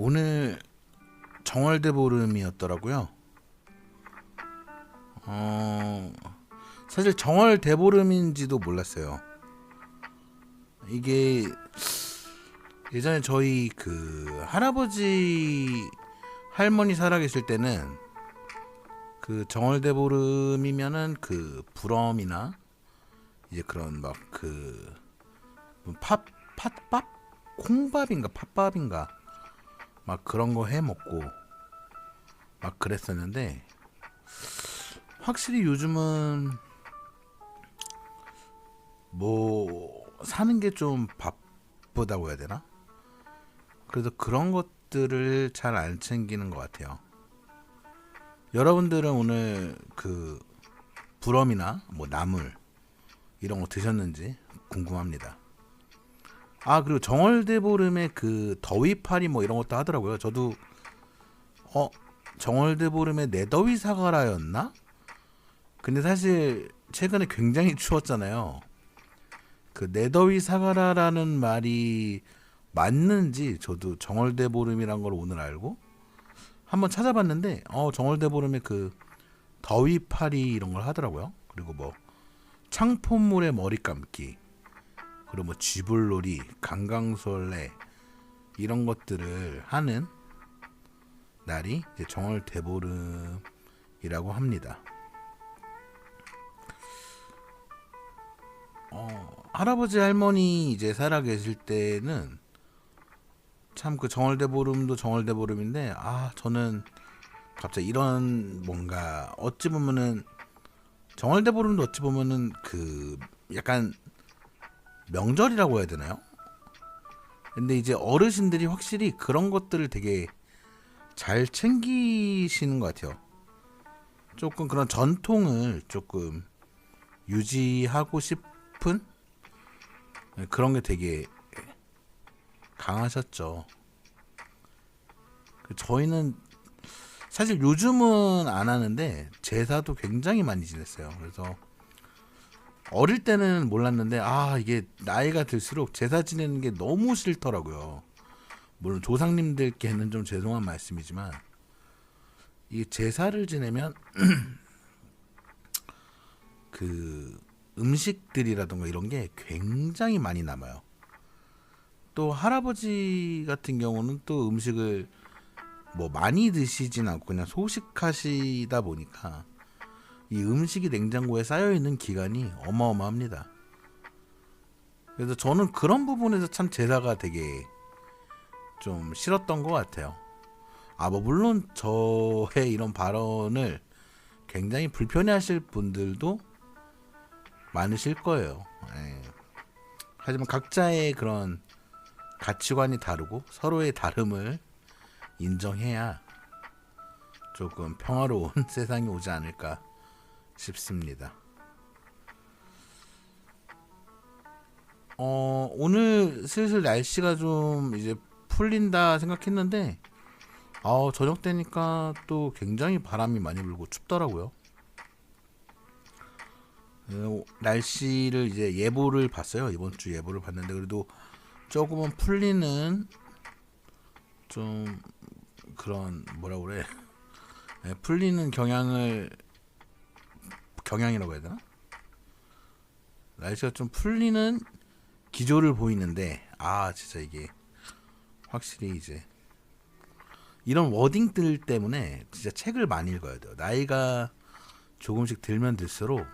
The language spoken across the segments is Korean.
오늘 정월대보름이었더라고요. 사실 정월대보름인지도 몰랐어요. 이게 예전에 저희 그 할아버지 할머니 살아계실 때는 그 정월대보름이면은 그 부럼이나 이제 그런 막 그 팥밥 콩밥인가 팥밥인가 막 그런 거 해 먹고 막 그랬었는데, 확실히 요즘은 뭐 사는 게 좀 바쁘다고 해야 되나? 그래서 그런 것들을 잘 안 챙기는 것 같아요. 여러분들은 오늘 그 부럼이나 뭐 나물 이런 거 드셨는지 궁금합니다. 아, 그리고 정월대보름에 그 더위파리 뭐 이런 것도 하더라고요. 저도 정월대보름에 내더위 사가라였나? 근데 사실 최근에 굉장히 추웠잖아요. 그 내더위 사가라라는 말이 맞는지 저도 정월대보름이란 걸 오늘 알고 한번 찾아봤는데, 정월대보름에 그 더위파리 이런 걸 하더라고요. 그리고 뭐 창포물에 머리 감기, 그리고 뭐 쥐불놀이, 강강술래 이런 것들을 하는 날이 이제 정월대보름이라고 합니다. 할아버지 할머니 이제 살아 계실 때는 참 그 정월대보름도 정월대보름인데, 저는 갑자기 이런 뭔가 어찌 보면은 정월대보름도 어찌 보면은 그 약간 명절이라고 해야 되나요? 근데 이제 어르신들이 확실히 그런 것들을 되게 잘 챙기시는 것 같아요. 조금 그런 전통을 조금 유지하고 싶은 그런 게 되게 강하셨죠. 저희는 사실 요즘은 안 하는데 제사도 굉장히 많이 지냈어요. 그래서 어릴 때는 몰랐는데 이게 나이가 들수록 제사 지내는 게 너무 싫더라고요. 물론 조상님들께는 좀 죄송한 말씀이지만 이 제사를 지내면 그 음식들이라던가 이런 게 굉장히 많이 남아요. 또 할아버지 같은 경우는 또 음식을 뭐 많이 드시진 않고 그냥 소식하시다 보니까 이 음식이 냉장고에 쌓여 있는 기간이 어마어마합니다. 그래서 저는 그런 부분에서 참 제사가 되게 좀 싫었던 것 같아요. 뭐 물론 저의 이런 발언을 굉장히 불편해하실 분들도 많으실 거예요. 예. 하지만 각자의 그런 가치관이 다르고 서로의 다름을 인정해야 조금 평화로운 세상이 오지 않을까 싶습니다. 오늘 슬슬 날씨가 좀 이제 풀린다 생각했는데, 저녁 되니까 또 굉장히 바람이 많이 불고 춥더라고요. 날씨를 이제 예보를 봤어요. 이번 주 예보를 봤는데 그래도 조금은 풀리는 좀 그런 뭐라 그래 풀리는 경향이라고 해야 되나? 날씨가 좀 풀리는 기조를 보이는데, 진짜 이게 확실히 이제 이런 워딩들 때문에 진짜 책을 많이 읽어야 돼요. 나이가 조금씩 들면 들수록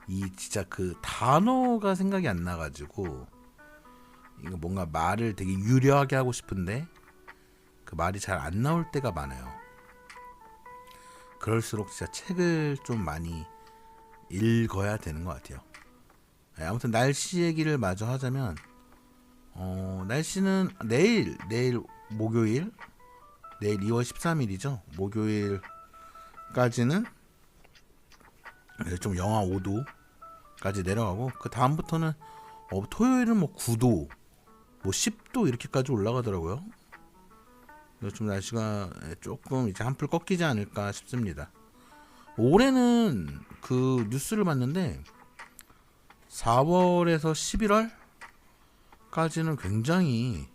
이 진짜 그 단어가 생각이 안 나가지고 이거 뭔가 말을 되게 유려하게 하고 싶은데 그 말이 잘 안 나올 때가 많아요. 그럴수록 진짜 책을 좀 많이 읽어야 되는 것 같아요. 아무튼 날씨 얘기를 마저 하자면, 날씨는 내일 목요일, 내일 2월 13일이죠. 목요일까지는 좀 영하 5도까지 내려가고, 그 다음부터는 토요일은 뭐 9도, 뭐 10도 이렇게까지 올라가더라고요. 그래서 좀 날씨가 조금 이제 한풀 꺾이지 않을까 싶습니다. 올해는 그 뉴스를 봤는데 4월에서 11월까지는 굉장히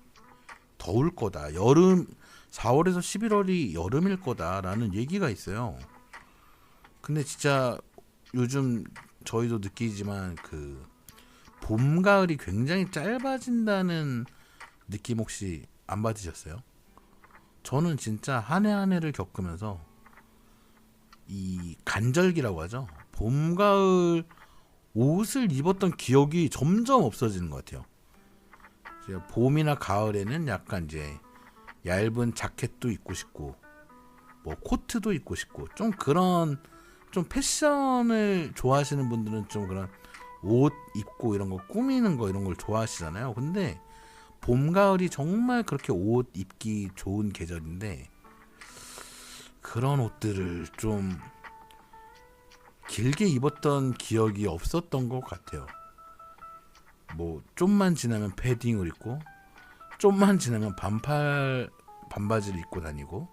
더울 거다. 여름 4월에서 11월이 여름일 거다라는 얘기가 있어요. 근데 진짜 요즘 저희도 느끼지만 그 봄, 가을이 굉장히 짧아진다는 느낌 혹시 안 받으셨어요? 저는 진짜 한 해 한 해를 겪으면서 이 간절기라고 하죠. 봄, 가을 옷을 입었던 기억이 점점 없어지는 것 같아요. 이제 봄이나 가을에는 약간 이제 얇은 자켓도 입고 싶고 뭐 코트도 입고 싶고 좀 그런 좀 패션을 좋아하시는 분들은 좀 그런 옷 입고 이런 거 꾸미는 거 이런 걸 좋아하시잖아요. 근데 봄, 가을이 정말 그렇게 옷 입기 좋은 계절인데 그런 옷들을 좀 길게 입었던 기억이 없었던 것 같아요. 뭐 좀만 지나면 패딩을 입고 좀만 지나면 반바지를 입고 다니고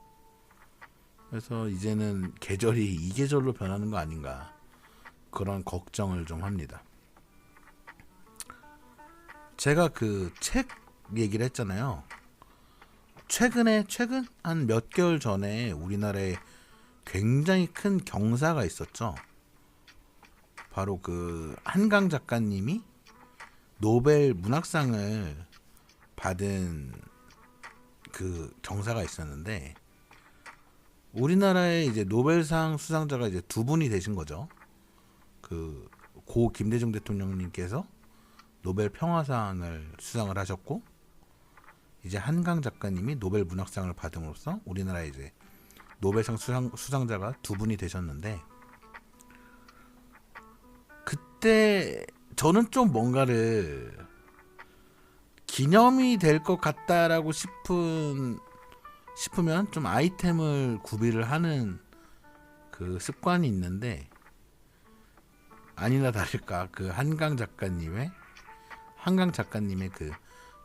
그래서 이제는 계절이 이 계절로 변하는 거 아닌가 그런 걱정을 좀 합니다. 제가 그 책 얘기를 했잖아요. 최근 한 몇 개월 전에 우리나라에 굉장히 큰 경사가 있었죠. 바로 그 한강 작가님이 노벨 문학상을 받은 그 경사가 있었는데 우리나라에 이제 노벨상 수상자가 이제 두 분이 되신 거죠. 그 고 김대중 대통령님께서 노벨 평화상을 수상을 하셨고 이제 한강 작가님이 노벨 문학상을 받음으로써 우리나라에 이제 노벨상 수상자가 두 분이 되셨는데 그때 저는 좀 뭔가를 기념이 될 것 같다라고 싶으면 좀 아이템을 구비를 하는 그 습관이 있는데 아니나 다를까 그 한강 작가님의 그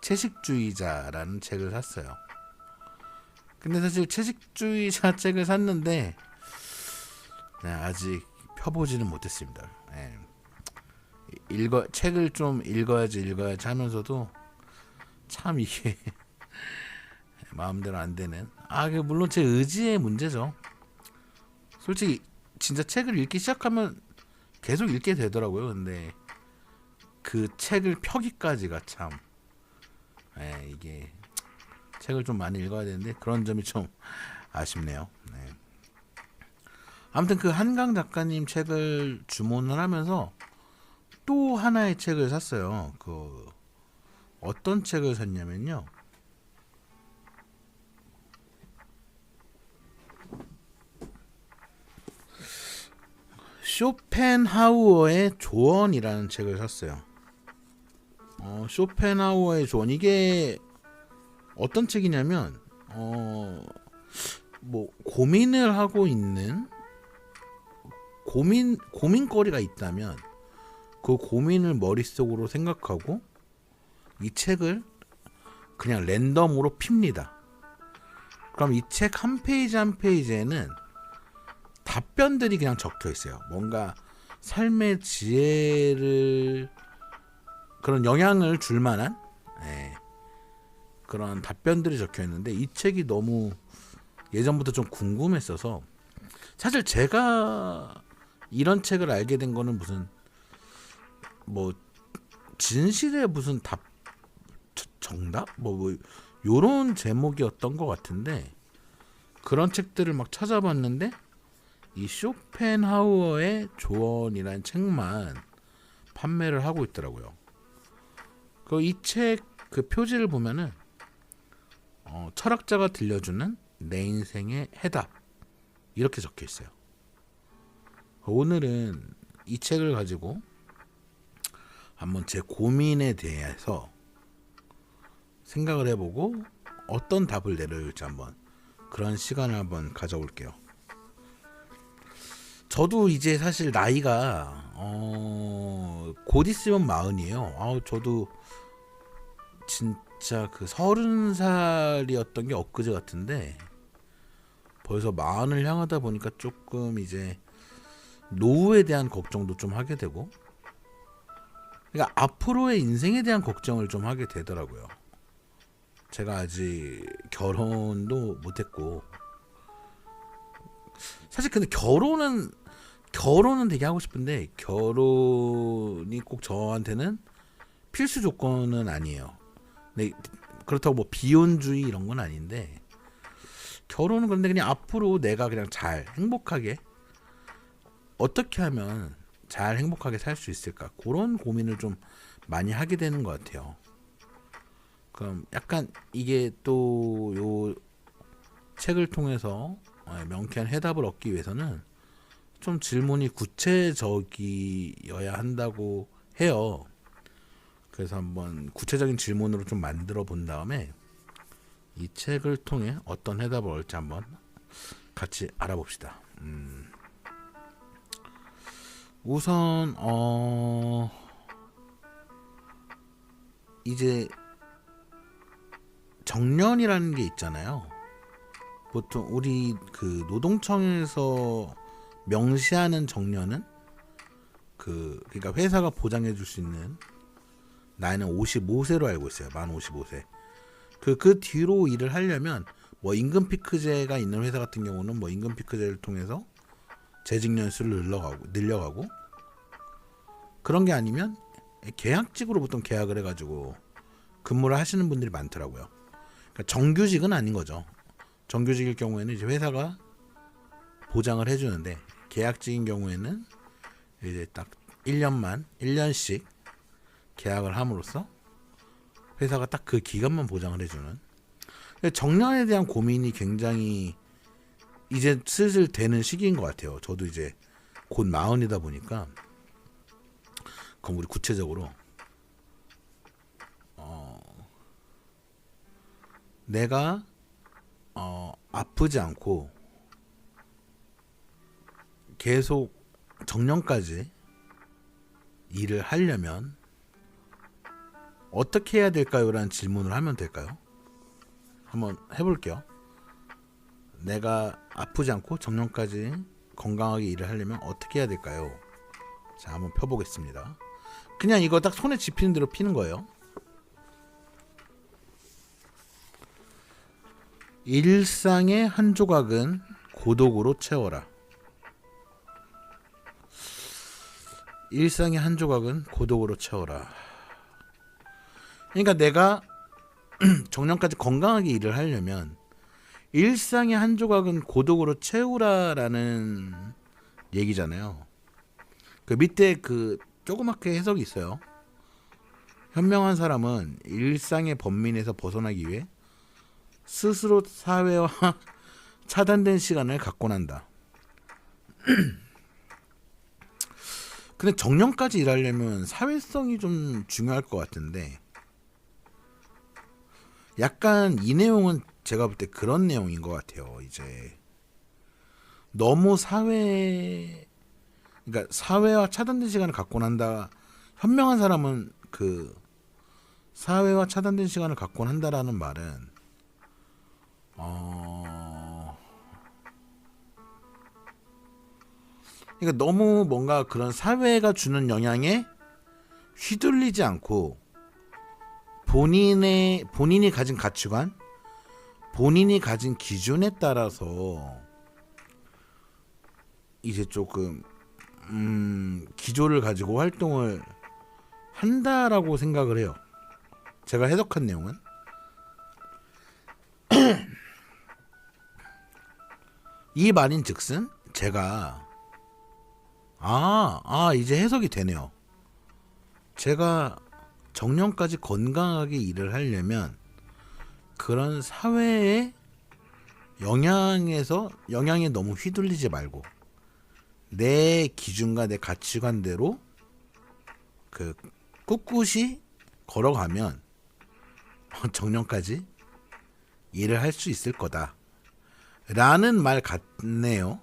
채식주의자라는 책을 샀어요. 근데 사실 채식주의자 책을 샀는데 아직 펴보지는 못했습니다. 책을 좀 읽어야지 하면서도 참 이게 마음대로 안 되는 물론 제 의지의 문제죠. 솔직히 진짜 책을 읽기 시작하면 계속 읽게 되더라고요. 근데 그 책을 펴기까지가 참 이게 책을 좀 많이 읽어야 되는데 그런 점이 좀 아쉽네요. 아무튼 그 한강 작가님 책을 주문을 하면서 또 하나의 책을 샀어요. 그 어떤 책을 샀냐면요. 쇼펜하우어의 조언이라는 책을 샀어요. 쇼펜하우어의 조언 이게 어떤 책이냐면 뭐 고민을 하고 있는 고민거리가 있다면 그 고민을 머릿속으로 생각하고 이 책을 그냥 랜덤으로 핍니다. 그럼 이 책 한 페이지 한 페이지에는 답변들이 그냥 적혀 있어요. 뭔가 삶의 지혜를 그런 영향을 줄 만한 그런 답변들이 적혀 있는데 이 책이 너무 예전부터 좀 궁금했어서 사실 제가 이런 책을 알게 된 거는 무슨 뭐 진실의 무슨 정답 뭐 요런 제목이었던 것 같은데 그런 책들을 막 찾아봤는데 이 쇼펜하우어의 조언이라는 책만 판매를 하고 있더라고요. 그 이 책 그 표지를 보면은 철학자가 들려주는 내 인생의 해답 이렇게 적혀 있어요. 오늘은 이 책을 가지고 한번 제 고민에 대해서 생각을 해보고 어떤 답을 내려올지 한번 그런 시간을 한번 가져볼게요. 저도 이제 사실 나이가 곧 있으면 40이에요. 저도 진짜 그 30살이었던 게 엊그제 같은데 벌써 40을 향하다 보니까 조금 이제 노후에 대한 걱정도 좀 하게 되고 그러니까 앞으로의 인생에 대한 걱정을 좀 하게 되더라고요. 제가 아직 결혼도 못했고, 사실 근데 결혼은 되게 하고 싶은데 결혼이 꼭 저한테는 필수 조건은 아니에요. 네, 그렇다고 뭐 비혼주의 이런 건 아닌데, 결혼은 그런데 그냥 앞으로 내가 그냥 잘 행복하게 어떻게 하면 잘 행복하게 살 수 있을까, 그런 고민을 좀 많이 하게 되는 것 같아요. 그럼 약간 이게 또 요 책을 통해서 명쾌한 해답을 얻기 위해서는 좀 질문이 구체적이어야 한다고 해요. 그래서 한번 구체적인 질문으로 좀 만들어 본 다음에 이 책을 통해 어떤 해답을 얻을지 한번 같이 알아봅시다. 우선 이제 정년이라는 게 있잖아요. 보통 우리 그 노동청에서 명시하는 정년은 그러니까 회사가 보장해 줄 수 있는 나이는 55세로 알고 있어요. 만 55세. 그 뒤로 일을 하려면 뭐 임금 피크제가 있는 회사 같은 경우는 뭐 임금 피크제를 통해서 재직 연수를 늘려가고 그런 게 아니면 계약직으로 보통 계약을 해가지고 근무를 하시는 분들이 많더라고요. 그러니까 정규직은 아닌 거죠. 정규직일 경우에는 이제 회사가 보장을 해주는데, 계약직인 경우에는 이제 딱 1년씩 계약을 함으로써 회사가 딱 그 기간만 보장을 해주는. 정년에 대한 고민이 굉장히 이제 슬슬 되는 시기인 것 같아요. 저도 이제 곧 40이다 보니까. 그럼 우리 구체적으로 내가 아프지 않고 계속 정년까지 일을 하려면 어떻게 해야 될까요? 라는 질문을 하면 될까요? 한번 해볼게요. 내가 아프지 않고 정년까지 건강하게 일을 하려면 어떻게 해야 될까요? 자, 한번 펴보겠습니다. 그냥 이거 딱 손에 집히는 대로 피는 거예요. 일상의 한 조각은 고독으로 채워라. 일상의 한 조각은 고독으로 채워라. 그러니까 내가 정년까지 건강하게 일을 하려면 일상의 한 조각은 고독으로 채우라라는 얘기잖아요. 그 밑에 그 조그맣게 해석이 있어요. 현명한 사람은 일상의 번민에서 벗어나기 위해 스스로 사회와 차단된 시간을 갖곤 한다. 근데 정년까지 일하려면 사회성이 좀 중요할 것 같은데, 약간 이 내용은 제가 볼 때 그런 내용인 것 같아요. 이제 너무 그러니까 사회와 차단된 시간을 갖곤 한다. 현명한 사람은 그 사회와 차단된 시간을 갖곤 한다라는 말은 그러니까 너무 뭔가 그런 사회가 주는 영향에 휘둘리지 않고 본인이 가진 가치관, 본인이 가진 기준에 따라서 이제 조금 기조를 가지고 활동을 한다라고 생각을 해요. 제가 해석한 내용은 이 말인즉슨 제가 이제 해석이 되네요. 제가 정년까지 건강하게 일을 하려면 그런 사회의 영향에 너무 휘둘리지 말고 내 기준과 내 가치관대로 그 꿋꿋이 걸어가면 정년까지 일을 할 수 있을 거다 라는 말 같네요.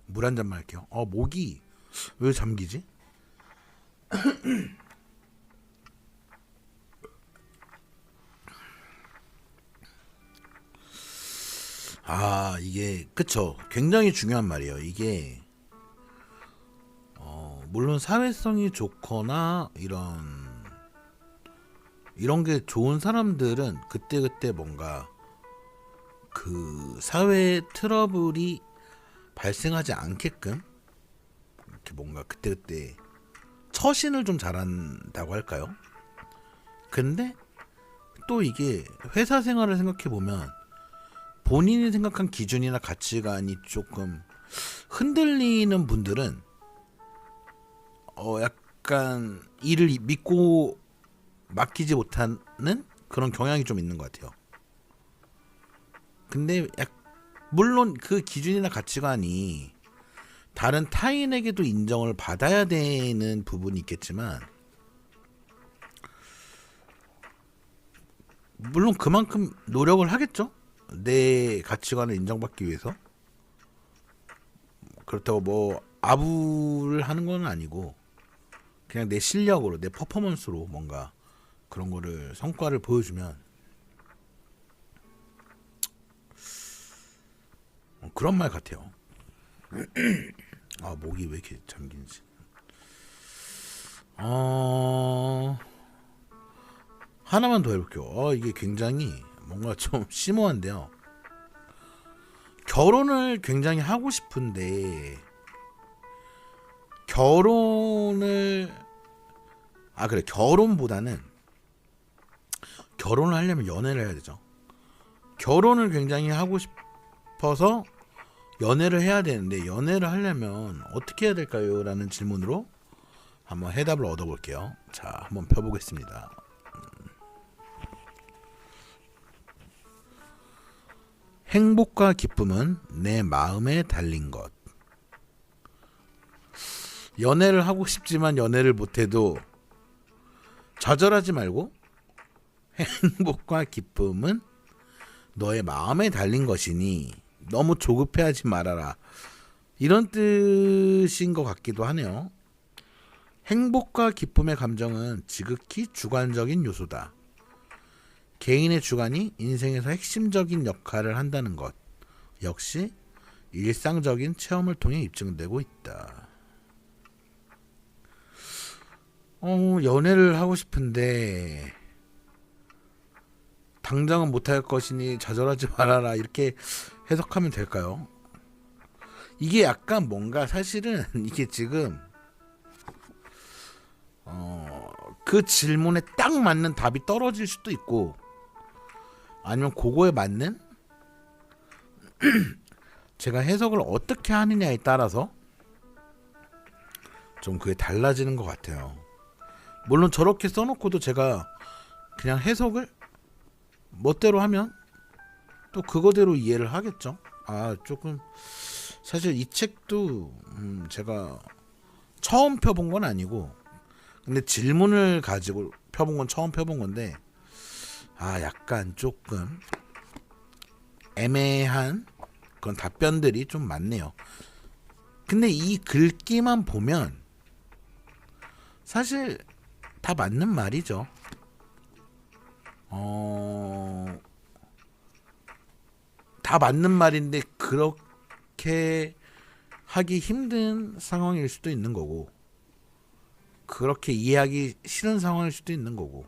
물 한 잔만 할게요. 목이 왜 잠기지? 이게 그쵸. 굉장히 중요한 말이에요. 이게 물론 사회성이 좋거나 이런 이런 게 좋은 사람들은 그때그때 뭔가 그 사회 트러블이 발생하지 않게끔 이렇게 뭔가 그때그때 처신을 좀 잘한다고 할까요? 근데 또 이게 회사 생활을 생각해 보면 본인이 생각한 기준이나 가치관이 조금 흔들리는 분들은 약간 일을 믿고 맡기지 못하는 그런 경향이 좀 있는 것 같아요. 근데 물론 그 기준이나 가치관이 다른 타인에게도 인정을 받아야 되는 부분이 있겠지만, 물론 그만큼 노력을 하겠죠. 내 가치관을 인정받기 위해서. 그렇다고 뭐 아부를 하는 건 아니고 그냥 내 실력으로, 내 퍼포먼스로 뭔가 그런 거를 성과를 보여주면 그런 말 같아요. 아, 목이 왜 이렇게 잠긴지. 하나만 더 해볼게요. 이게 굉장히 뭔가 좀 심오한데요. 결혼을 굉장히 하고 싶은데 결혼보다는 결혼을 하려면 연애를 해야 되죠. 결혼을 굉장히 하고 싶어서 연애를 해야 되는데 연애를 하려면 어떻게 해야 될까요? 라는 질문으로 한번 해답을 얻어볼게요. 자, 한번 펴보겠습니다. 행복과 기쁨은 내 마음에 달린 것. 연애를 하고 싶지만 연애를 못해도 좌절하지 말고 행복과 기쁨은 너의 마음에 달린 것이니 너무 조급해하지 말아라. 이런 뜻인 것 같기도 하네요. 행복과 기쁨의 감정은 지극히 주관적인 요소다. 개인의 주관이 인생에서 핵심적인 역할을 한다는 것 역시 일상적인 체험을 통해 입증되고 있다. 연애를 하고 싶은데 당장은 못할 것이니 좌절하지 말아라, 이렇게 해석하면 될까요? 이게 약간 뭔가 사실은 이게 지금 그 질문에 딱 맞는 답이 떨어질 수도 있고, 아니면 그거에 맞는 제가 해석을 어떻게 하느냐에 따라서 좀 그게 달라지는 것 같아요. 물론 저렇게 써놓고도 제가 그냥 해석을 멋대로 하면 또 그거대로 이해를 하겠죠. 조금 사실 이 책도 제가 처음 펴본 건 아니고, 근데 질문을 가지고 펴본 건 처음 펴본 건데, 약간 조금 애매한 그런 답변들이 좀 많네요. 근데 이 글귀만 보면 사실 다 맞는 말이죠. 다 맞는 말인데 그렇게 하기 힘든 상황일 수도 있는 거고, 그렇게 이해하기 싫은 상황일 수도 있는 거고.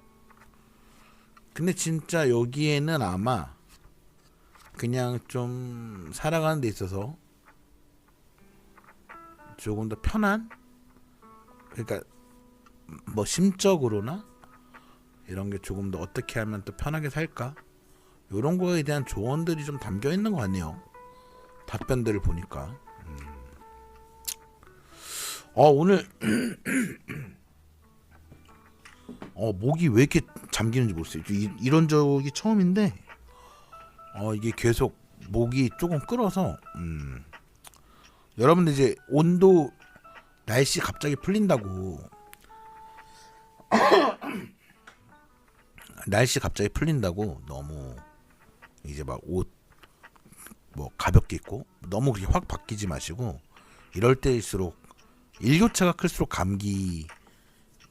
근데 진짜 여기에는 아마 그냥 좀 살아가는 데 있어서 조금 더 편한, 그러니까 뭐 심적으로나 이런 게 조금 더 어떻게 하면 또 편하게 살까, 이런 거에 대한 조언들이 좀 담겨 있는 것 같네요. 답변들을 보니까. 오늘 목이 왜 이렇게 잠기는지 모르겠어요. 이런 적이 처음인데 이게 계속 목이 조금 끓어서 여러분들 이제 온도, 날씨 갑자기 풀린다고 너무 이제 막 옷 뭐 가볍게 입고 너무 그렇게 확 바뀌지 마시고, 이럴 때일수록 일교차가 클수록 감기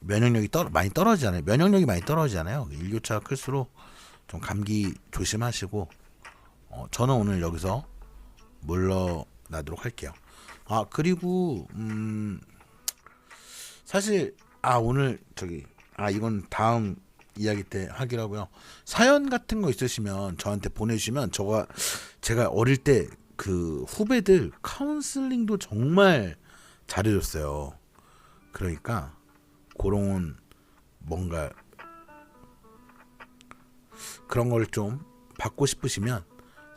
면역력이 많이 떨어지잖아요. 일교차가 클수록 좀 감기 조심하시고, 저는 오늘 여기서 물러나도록 할게요. 그리고 사실 오늘 이건 다음 이야기 때 하기로 하고요. 사연 같은 거 있으시면 저한테 보내주시면 제가 어릴 때 그 후배들 카운슬링도 정말 잘해줬어요. 그러니까 그런 뭔가 그런 걸 좀 받고 싶으시면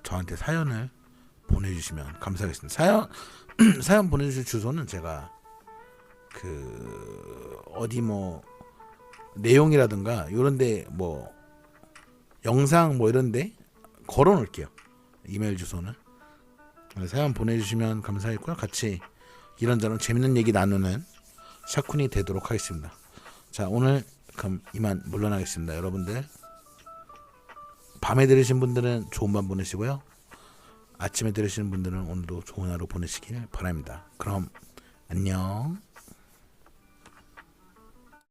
저한테 사연을 보내주시면 감사하겠습니다. 사연 보내주실 주소는 제가 그 어디 뭐 내용이라든가 이런데 뭐 영상 뭐 이런데 걸어 놓을게요. 이메일 주소는. 사연 보내주시면 감사하겠고요. 같이 이런저런 재밌는 얘기 나누는 샤쿤이 되도록 하겠습니다. 자, 오늘 그럼 이만 물러나겠습니다. 여러분들 밤에 들으신 분들은 좋은 밤 보내시고요. 아침에 들으시는 분들은 오늘도 좋은 하루 보내시길 바랍니다. 그럼 안녕.